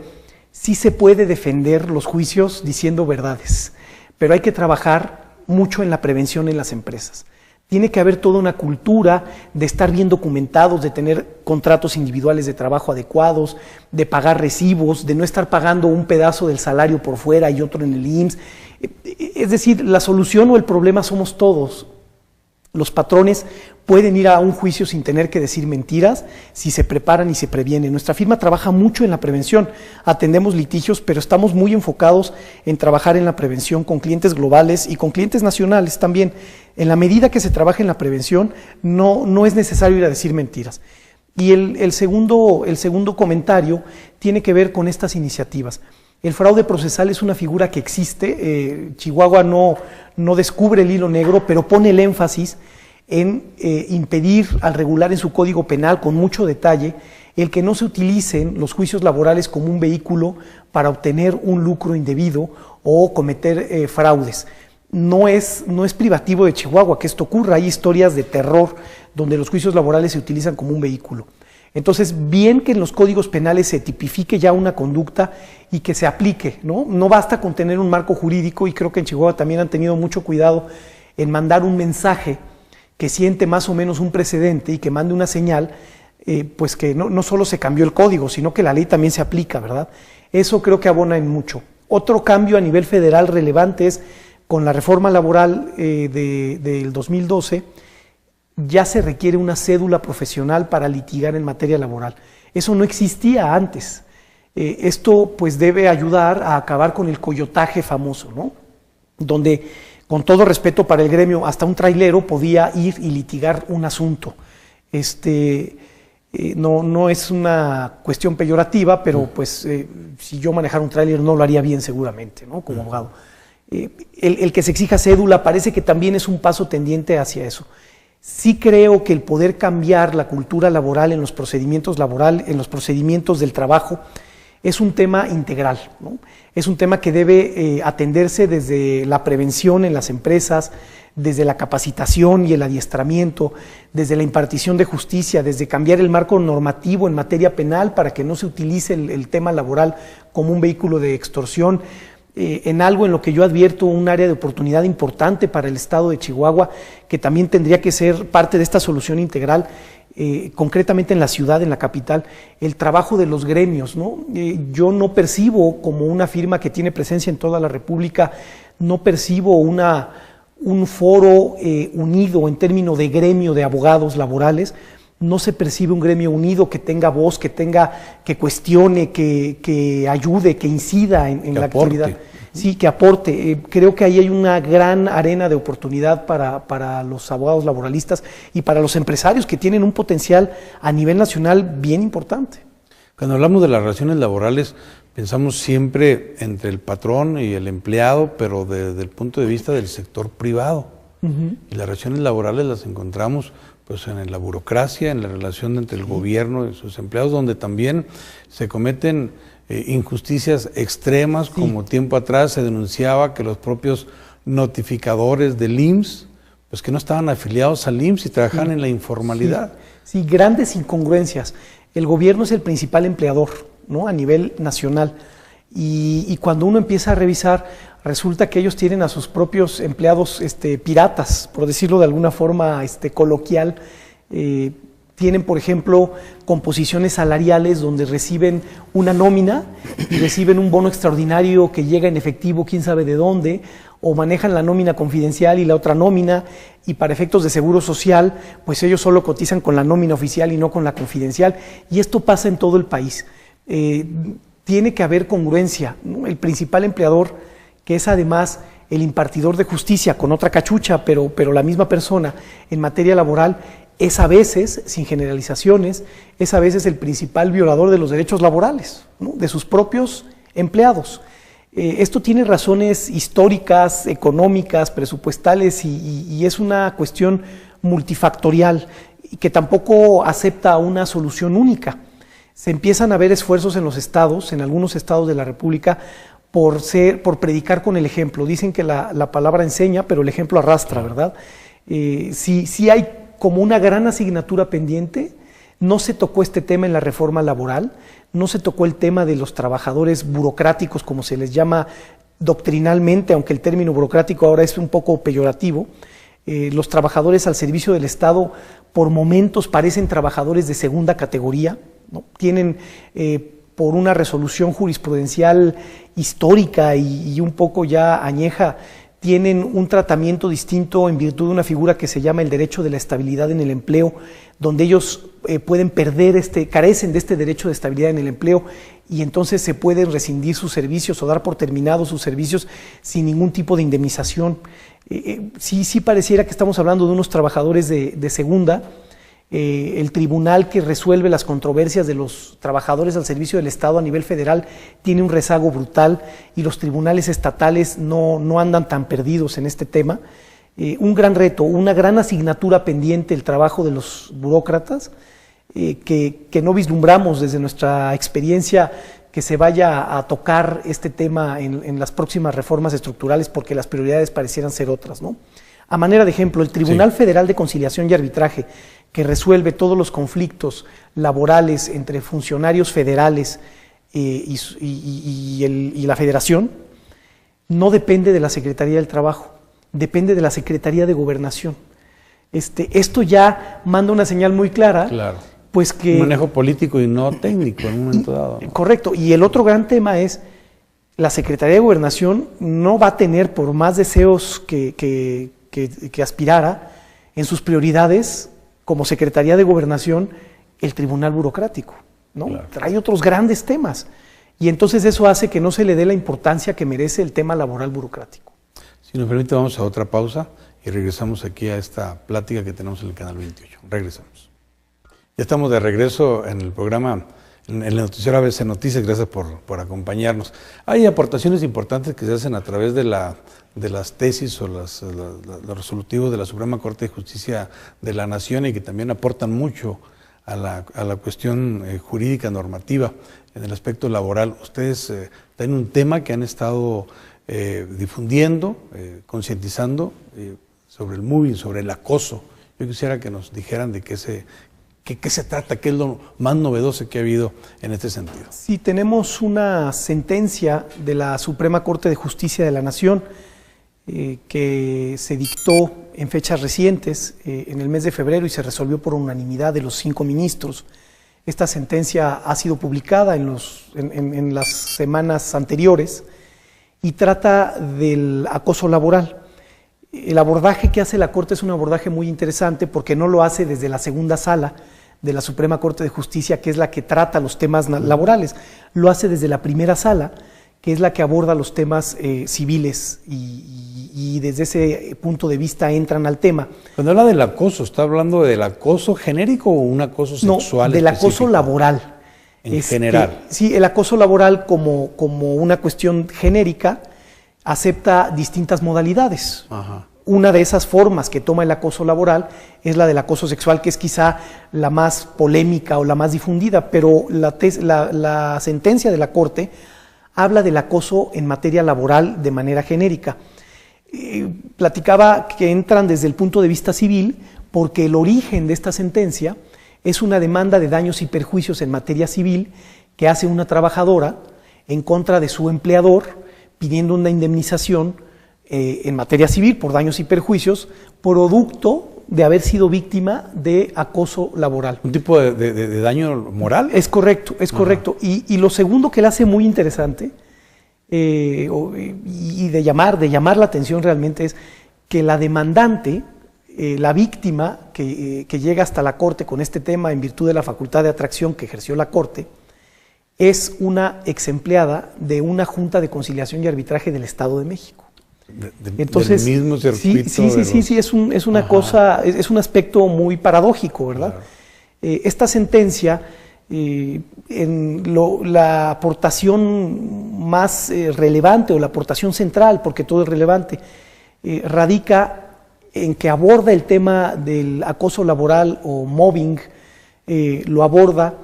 S3: sí se puede defender los juicios diciendo verdades, pero hay que trabajar mucho en la prevención en las empresas. Tiene que haber toda una cultura de estar bien documentados, de tener contratos individuales de trabajo adecuados, de pagar recibos, de no estar pagando un pedazo del salario por fuera y otro en el IMSS. Es decir, la solución o el problema somos todos. Los patrones pueden ir a un juicio sin tener que decir mentiras si se preparan y se previenen. Nuestra firma trabaja mucho en la prevención, atendemos litigios, pero estamos muy enfocados en trabajar en la prevención con clientes globales y con clientes nacionales también. En la medida que se trabaja en la prevención, no es necesario ir a decir mentiras. Y el segundo comentario tiene que ver con estas iniciativas. El fraude procesal es una figura que existe. Chihuahua no descubre el hilo negro, pero pone el énfasis en impedir, al regular en su código penal con mucho detalle, el que no se utilicen los juicios laborales como un vehículo para obtener un lucro indebido o cometer fraudes. No es privativo de Chihuahua que esto ocurra. Hay historias de terror donde los juicios laborales se utilizan como un vehículo. Entonces, bien que en los códigos penales se tipifique ya una conducta y que se aplique, ¿no? No basta con tener un marco jurídico, y creo que en Chihuahua también han tenido mucho cuidado en mandar un mensaje que siente más o menos un precedente y que mande una señal, pues que no solo se cambió el código, sino que la ley también se aplica, ¿verdad? Eso creo que abona en mucho. Otro cambio a nivel federal relevante es, con la reforma laboral del 2012, ya se requiere una cédula profesional para litigar en materia laboral. Eso no existía antes. Esto pues debe ayudar a acabar con el coyotaje famoso, ¿no? Donde, con todo respeto para el gremio, hasta un trailero podía ir y litigar un asunto. No es una cuestión peyorativa, pero pues si yo manejara un tráiler no lo haría bien seguramente, ¿no? Como abogado. el que se exija cédula parece que también es un paso tendiente hacia eso. Sí creo que el poder cambiar la cultura laboral en los procedimientos del trabajo, es un tema integral, ¿no? Es un tema que debe atenderse desde la prevención en las empresas, desde la capacitación y el adiestramiento, desde la impartición de justicia, desde cambiar el marco normativo en materia penal para que no se utilice el tema laboral como un vehículo de extorsión, en algo en lo que yo advierto un área de oportunidad importante para el estado de Chihuahua, que también tendría que ser parte de esta solución integral, concretamente en la ciudad, en la capital, el trabajo de los gremios, ¿no? Yo no percibo como una firma que tiene presencia en toda la República, no percibo un foro unido en términos de gremio de abogados laborales. No se percibe un gremio unido que tenga voz, que cuestione, que ayude, que incida en la actividad. Sí, que aporte. Creo que ahí hay una gran arena de oportunidad para los abogados laboralistas y para los empresarios que tienen un potencial a nivel nacional bien importante.
S1: Cuando hablamos de las relaciones laborales, pensamos siempre entre el patrón y el empleado, pero desde el punto de vista del sector privado. Y las relaciones laborales las encontramos pues en la burocracia, en la relación entre el gobierno y sus empleados, donde también se cometen injusticias extremas, como tiempo atrás se denunciaba que los propios notificadores del IMSS, pues que no estaban afiliados al IMSS y trabajaban en la informalidad.
S3: Sí, grandes incongruencias. El gobierno es el principal empleador, ¿no? A nivel nacional. Y cuando uno empieza a revisar, resulta que ellos tienen a sus propios empleados piratas, por decirlo de alguna forma coloquial. Tienen, por ejemplo, composiciones salariales donde reciben una nómina y reciben un bono extraordinario que llega en efectivo, quién sabe de dónde, o manejan la nómina confidencial y la otra nómina, y para efectos de seguro social, pues ellos solo cotizan con la nómina oficial y no con la confidencial, y esto pasa en todo el país. Tiene que haber congruencia, ¿no? El principal empleador, que es además el impartidor de justicia con otra cachucha, pero la misma persona en materia laboral, es a veces, sin generalizaciones, es a veces el principal violador de los derechos laborales, ¿no? De sus propios empleados. Esto tiene razones históricas, económicas, presupuestales y es una cuestión multifactorial y que tampoco acepta una solución única. Se empiezan a ver esfuerzos en los estados, en algunos estados de la República, por predicar con el ejemplo. Dicen que la palabra enseña, pero el ejemplo arrastra, ¿verdad? Sí hay como una gran asignatura pendiente. No se tocó este tema en la reforma laboral, no se tocó el tema de los trabajadores burocráticos, como se les llama doctrinalmente, aunque el término burocrático ahora es un poco peyorativo. Los trabajadores al servicio del Estado por momentos parecen trabajadores de segunda categoría, ¿no? Tienen, por una resolución jurisprudencial histórica y un poco ya añeja, tienen un tratamiento distinto en virtud de una figura que se llama el derecho de la estabilidad en el empleo, donde ellos pueden perder, carecen de este derecho de estabilidad en el empleo y entonces se pueden rescindir sus servicios o dar por terminados sus servicios sin ningún tipo de indemnización. Sí pareciera que estamos hablando de unos trabajadores de segunda. El tribunal que resuelve las controversias de los trabajadores al servicio del Estado a nivel federal tiene un rezago brutal y los tribunales estatales no andan tan perdidos en este tema. Un gran reto, una gran asignatura pendiente el trabajo de los burócratas, que no vislumbramos desde nuestra experiencia que se vaya a tocar este tema en las próximas reformas estructurales porque las prioridades parecieran ser otras, ¿no? A manera de ejemplo, el Tribunal Federal de Conciliación y Arbitraje, que resuelve todos los conflictos laborales entre funcionarios federales y la Federación, no depende de la Secretaría del Trabajo, depende de la Secretaría de Gobernación. Esto ya manda una señal muy clara.
S1: Claro.
S3: Pues que,
S1: un manejo político y no técnico en un momento dado, ¿no?
S3: Correcto. Y el otro gran tema es, la Secretaría de Gobernación no va a tener, por más deseos que aspirara, en sus prioridades, como Secretaría de Gobernación, el tribunal burocrático, ¿no? Claro. Trae otros grandes temas. Y entonces eso hace que no se le dé la importancia que merece el tema laboral burocrático.
S1: Si nos permite, vamos a otra pausa y regresamos aquí a esta plática que tenemos en el Canal 28. Regresamos. Ya estamos de regreso en el programa en el noticiero ABC Noticias. Gracias por acompañarnos. Hay aportaciones importantes que se hacen a través de las tesis o los resolutivos de la Suprema Corte de Justicia de la Nación y que también aportan mucho a la cuestión jurídica normativa en el aspecto laboral. Ustedes tienen un tema que han estado difundiendo, concientizando sobre el moving, sobre el acoso. Yo quisiera que nos dijeran de qué se trata, qué es lo más novedoso que ha habido en este sentido.
S3: Sí, tenemos una sentencia de la Suprema Corte de Justicia de la Nación que se dictó en fechas recientes, en el mes de febrero, y se resolvió por unanimidad de los 5 ministros. Esta sentencia ha sido publicada en las semanas anteriores y trata del acoso laboral. El abordaje que hace la Corte es un abordaje muy interesante porque no lo hace desde la segunda sala de la Suprema Corte de Justicia, que es la que trata los temas laborales, lo hace desde la primera sala, que es la que aborda los temas civiles y desde ese punto de vista entran al tema.
S1: Cuando habla del acoso, ¿está hablando del acoso genérico o un acoso sexual?
S3: No, del acoso laboral.
S1: En general.
S3: Sí, el acoso laboral como una cuestión genérica acepta distintas modalidades. Ajá. Una de esas formas que toma el acoso laboral es la del acoso sexual, que es quizá la más polémica o la más difundida, pero la sentencia de la Corte habla del acoso en materia laboral de manera genérica. Platicaba que entran desde el punto de vista civil porque el origen de esta sentencia es una demanda de daños y perjuicios en materia civil que hace una trabajadora en contra de su empleador pidiendo una indemnización en materia civil por daños y perjuicios producto de haber sido víctima de acoso laboral.
S1: ¿Un tipo de daño moral?
S3: Es correcto, es correcto. Y lo segundo que le hace muy interesante y de llamar la atención realmente es que la demandante, la víctima que llega hasta la Corte con este tema en virtud de la facultad de atracción que ejerció la Corte, es una ex empleada de una Junta de Conciliación y Arbitraje del Estado de México. Entonces,
S1: del mismo circuito.
S3: Sí, es una cosa, es un aspecto muy paradójico, ¿verdad? Claro. Esta sentencia, la aportación más relevante o la aportación central, porque todo es relevante, radica en que aborda el tema del acoso laboral o mobbing, lo aborda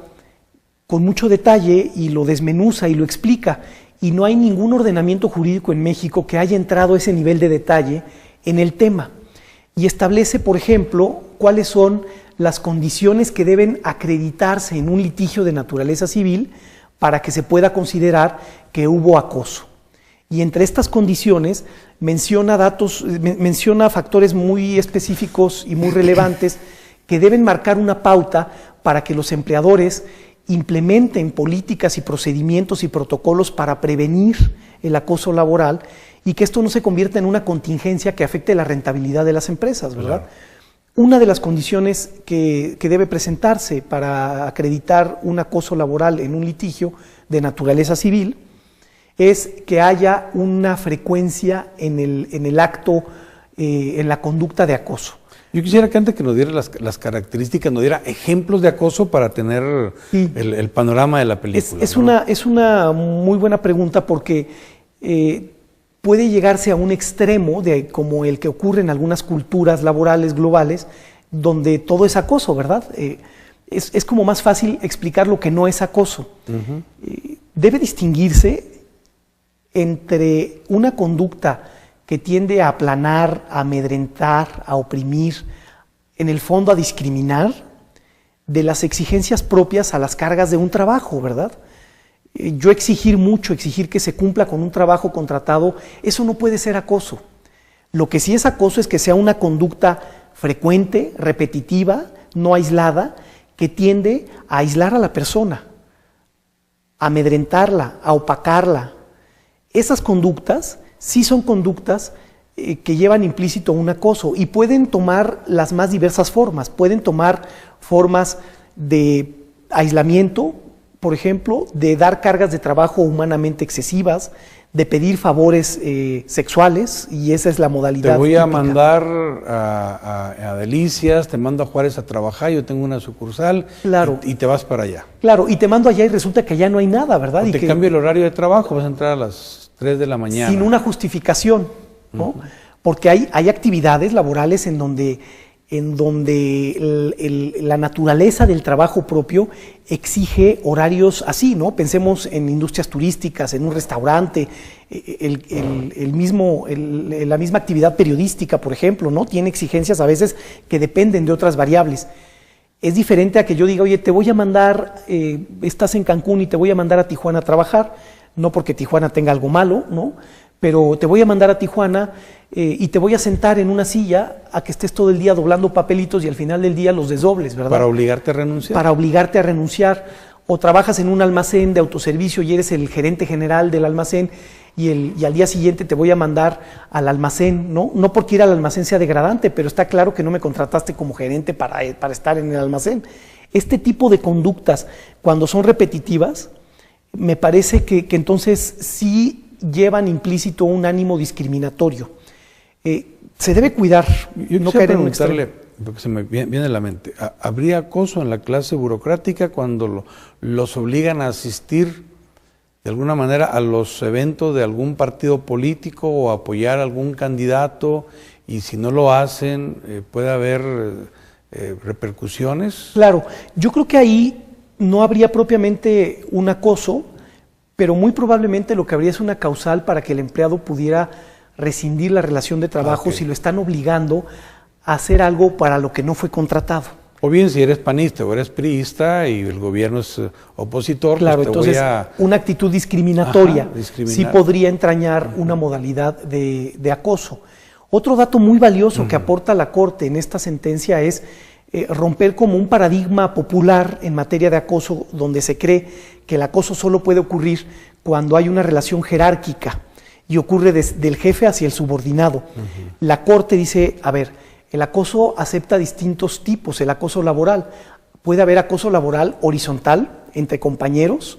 S3: con mucho detalle y lo desmenuza y lo explica. Y no hay ningún ordenamiento jurídico en México que haya entrado a ese nivel de detalle en el tema. Y establece, por ejemplo, cuáles son las condiciones que deben acreditarse en un litigio de naturaleza civil para que se pueda considerar que hubo acoso. Y entre estas condiciones menciona factores muy específicos y muy relevantes que deben marcar una pauta para que los empleadores implementen políticas y procedimientos y protocolos para prevenir el acoso laboral y que esto no se convierta en una contingencia que afecte la rentabilidad de las empresas, ¿verdad? Claro. Una de las condiciones que debe presentarse para acreditar un acoso laboral en un litigio de naturaleza civil es que haya una frecuencia en el acto, en la conducta de acoso.
S1: Yo quisiera que antes que nos diera las características, nos diera ejemplos de acoso para tener el panorama de la película.
S3: Es una muy buena pregunta porque puede llegarse a un extremo como el que ocurre en algunas culturas laborales globales, donde todo es acoso, ¿verdad? Es como más fácil explicar lo que no es acoso. Debe distinguirse entre una conducta que tiende a aplanar, a amedrentar, a oprimir, en el fondo a discriminar, de las exigencias propias a las cargas de un trabajo, ¿verdad? Yo exigir que se cumpla con un trabajo contratado, eso no puede ser acoso. Lo que sí es acoso es que sea una conducta frecuente, repetitiva, no aislada, que tiende a aislar a la persona, a amedrentarla, a opacarla. Esas conductas sí son conductas que llevan implícito un acoso y pueden tomar las más diversas formas. Pueden tomar formas de aislamiento, por ejemplo, de dar cargas de trabajo humanamente excesivas, de pedir favores sexuales, y esa es la modalidad.
S1: Te voy a
S3: típica.
S1: mandar a Delicias, te mando a Juárez a trabajar, yo tengo una sucursal,
S3: Claro.
S1: y te vas para allá.
S3: Claro, y te mando allá y resulta que allá no hay nada, ¿verdad?
S1: O
S3: Y
S1: te
S3: que,
S1: cambio el horario de trabajo, vas a entrar a las 3 de la mañana.
S3: sin una justificación, ¿no? Porque hay actividades laborales en donde la naturaleza del trabajo propio exige horarios así, ¿no? Pensemos en industrias turísticas, en un restaurante, la misma actividad periodística, por ejemplo, ¿no? Tiene exigencias a veces que dependen de otras variables. Es diferente a que yo diga, oye, te voy a mandar, estás en Cancún y te voy a mandar a Tijuana a trabajar, no porque Tijuana tenga algo malo, ¿no? Pero te voy a mandar a Tijuana y te voy a sentar en una silla a que estés todo el día doblando papelitos y al final del día los desdobles, ¿verdad?
S1: Para obligarte a renunciar.
S3: Para obligarte a renunciar. O trabajas en un almacén de autoservicio y eres el gerente general del almacén y al día siguiente te voy a mandar al almacén, ¿no? No porque ir al almacén sea degradante, pero está claro que no me contrataste como gerente para estar en el almacén. Este tipo de conductas, cuando son repetitivas, me parece que entonces sí llevan implícito un ánimo discriminatorio. Se debe cuidar,
S1: Yo
S3: no
S1: quisiera
S3: caer en un extremo.
S1: preguntarle, porque se me viene a la mente, ¿habría acoso en la clase burocrática cuando los obligan a asistir de alguna manera a los eventos de algún partido político o a apoyar a algún candidato, y si no lo hacen puede haber repercusiones?
S3: Claro, yo creo que ahí no habría propiamente un acoso, pero muy probablemente lo que habría es una causal para que el empleado pudiera rescindir la relación de trabajo si lo están obligando a hacer algo para lo que no fue contratado.
S1: O bien si eres panista o eres priista y el gobierno es opositor,
S3: Claro,
S1: pues te
S3: entonces
S1: voy a...
S3: una actitud discriminatoria
S1: discriminar.
S3: sí podría entrañar una modalidad de acoso. Otro dato muy valioso que aporta la Corte en esta sentencia es romper como un paradigma popular en materia de acoso, donde se cree que el acoso solo puede ocurrir cuando hay una relación jerárquica y ocurre del jefe hacia el subordinado. La Corte dice, a ver, el acoso acepta distintos tipos, el acoso laboral. Puede haber acoso laboral horizontal entre compañeros.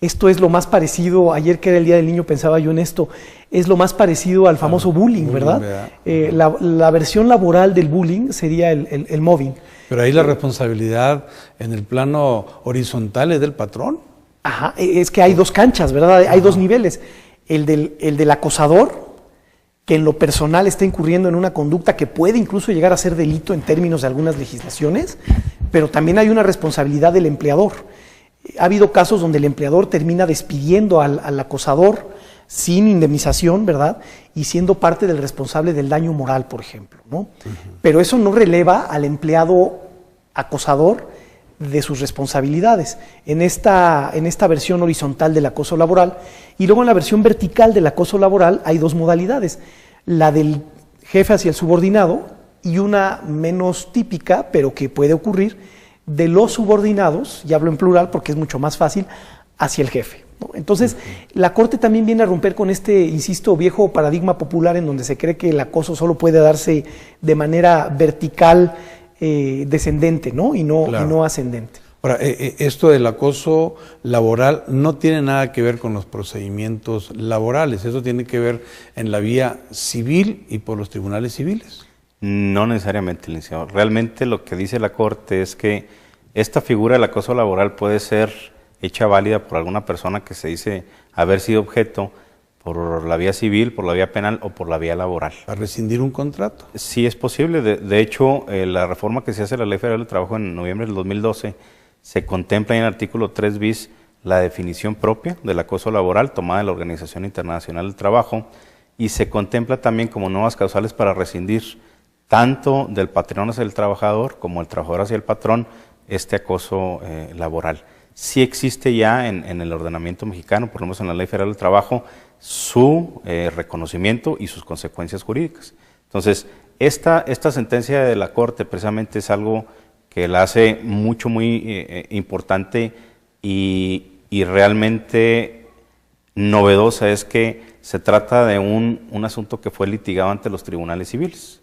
S3: Esto es lo más parecido, ayer que era el Día del Niño pensaba yo en esto, es lo más parecido al famoso bullying, ¿verdad? La versión laboral del bullying sería el mobbing.
S1: Pero ahí la responsabilidad en el plano horizontal es del patrón.
S3: Ajá, es que hay dos canchas, ¿verdad? Hay dos niveles. El del acosador, que en lo personal está incurriendo en una conducta que puede incluso llegar a ser delito en términos de algunas legislaciones, pero también hay una responsabilidad del empleador. Ha habido casos donde el empleador termina despidiendo al acosador sin indemnización, ¿verdad? Y siendo parte del responsable del daño moral, por ejemplo, ¿no? Pero eso no releva al empleado acosador de sus responsabilidades en esta versión horizontal del acoso laboral. Y luego en la versión vertical del acoso laboral hay dos modalidades, la del jefe hacia el subordinado y una menos típica, pero que puede ocurrir, de los subordinados, y hablo en plural porque es mucho más fácil, hacia el jefe, ¿no? Entonces, la Corte también viene a romper con este, insisto, viejo paradigma popular en donde se cree que el acoso solo puede darse de manera vertical, descendente, ¿no? Y no ascendente.
S1: Ahora, esto del acoso laboral no tiene nada que ver con los procedimientos laborales, eso tiene que ver en la vía civil y por los tribunales civiles.
S2: No necesariamente, licenciado. Realmente lo que dice la Corte es que esta figura del acoso laboral puede ser hecha válida por alguna persona que se dice haber sido objeto por la vía civil, por la vía penal o por la vía laboral.
S1: ¿A rescindir un contrato?
S2: Sí es posible. De hecho, la reforma que se hace a la Ley Federal del Trabajo en noviembre del 2012 se contempla en el artículo 3 bis la definición propia del acoso laboral tomada de la Organización Internacional del Trabajo y se contempla también como nuevas causales para rescindir tanto del patrón hacia el trabajador como el trabajador hacia el patrón este acoso laboral. Sí existe ya en el ordenamiento mexicano, por lo menos en la Ley Federal del Trabajo, su reconocimiento y sus consecuencias jurídicas. Entonces, esta sentencia de la Corte precisamente es algo que la hace muy importante y realmente novedosa, es que se trata de un asunto que fue litigado ante los tribunales civiles,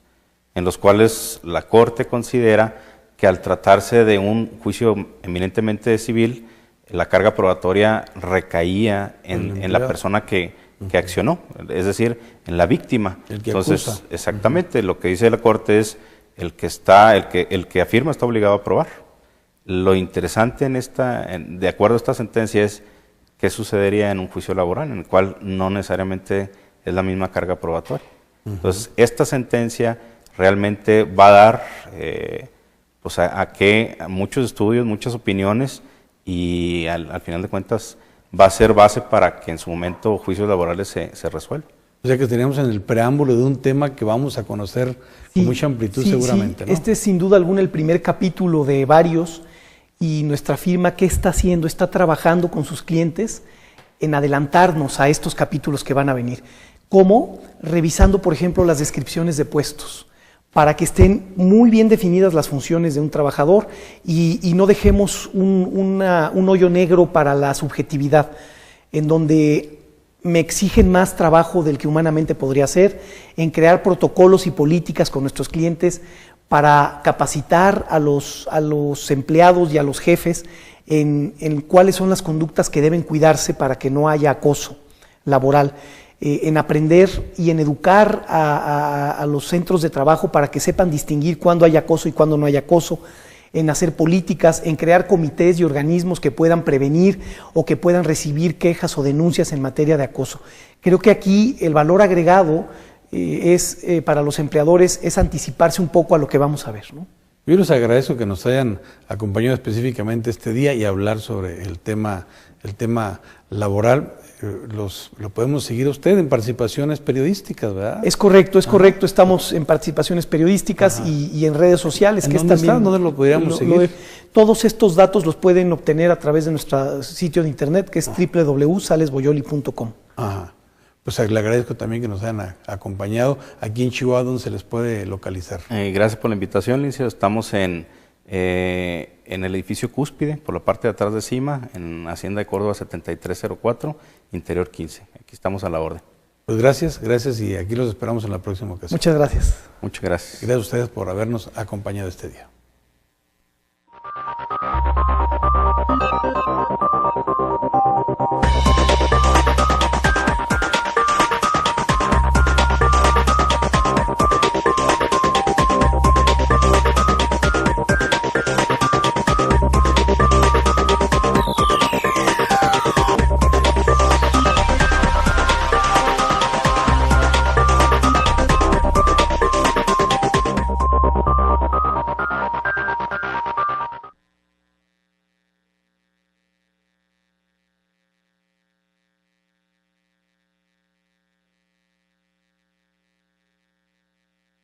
S2: en los cuales la Corte considera que al tratarse de un juicio eminentemente civil, la carga probatoria recaía en la persona que que accionó, es decir, en la víctima.
S1: El que
S2: Entonces,
S1: acusa.
S2: exactamente, lo que dice la Corte es el que afirma está obligado a probar. Lo interesante de acuerdo a esta sentencia es qué sucedería en un juicio laboral, en el cual no necesariamente es la misma carga probatoria. Entonces, esta sentencia realmente va a dar pues a muchos estudios, muchas opiniones, y al final de cuentas va a ser base para que en su momento juicios laborales se resuelvan.
S1: O sea que tenemos en el preámbulo de un tema que vamos a conocer con mucha amplitud seguramente, ¿no?
S3: Este es sin duda alguna el primer capítulo de varios, y nuestra firma, ¿qué está haciendo? Está trabajando con sus clientes en adelantarnos a estos capítulos que van a venir. ¿Cómo? Revisando, por ejemplo, las descripciones de puestos, para que estén muy bien definidas las funciones de un trabajador y no dejemos un hoyo negro para la subjetividad, en donde me exigen más trabajo del que humanamente podría hacer, en crear protocolos y políticas con nuestros clientes para capacitar a los empleados y a los jefes en cuáles son las conductas que deben cuidarse para que no haya acoso laboral, en aprender y en educar a los centros de trabajo para que sepan distinguir cuándo hay acoso y cuándo no hay acoso, en hacer políticas, en crear comités y organismos que puedan prevenir o que puedan recibir quejas o denuncias en materia de acoso. Creo que aquí el valor agregado para los empleadores es anticiparse un poco a lo que vamos a ver, ¿no?
S1: Yo les agradezco que nos hayan acompañado específicamente este día y hablar sobre el tema laboral. Lo podemos seguir a usted en participaciones periodísticas, ¿verdad?
S3: Es correcto, es correcto. Estamos en participaciones periodísticas y en redes sociales.
S1: ¿En
S3: que
S1: dónde
S3: también,
S1: está? ¿Dónde lo podríamos seguir?
S3: Todos estos datos los pueden obtener a través de nuestro sitio de internet, que es www.salesboyoli.com.
S1: Ajá. Pues le agradezco también que nos hayan acompañado. Aquí en Chihuahua, ¿dónde se les puede localizar?
S2: Gracias por la invitación, Lince. Estamos en el edificio Cúspide, por la parte de atrás de CIMA, en Hacienda de Córdoba 7304, Interior 15. Aquí estamos a la orden.
S1: Pues gracias y aquí los esperamos en la próxima ocasión.
S3: Muchas gracias.
S2: Muchas gracias.
S1: Gracias a ustedes por habernos acompañado este día.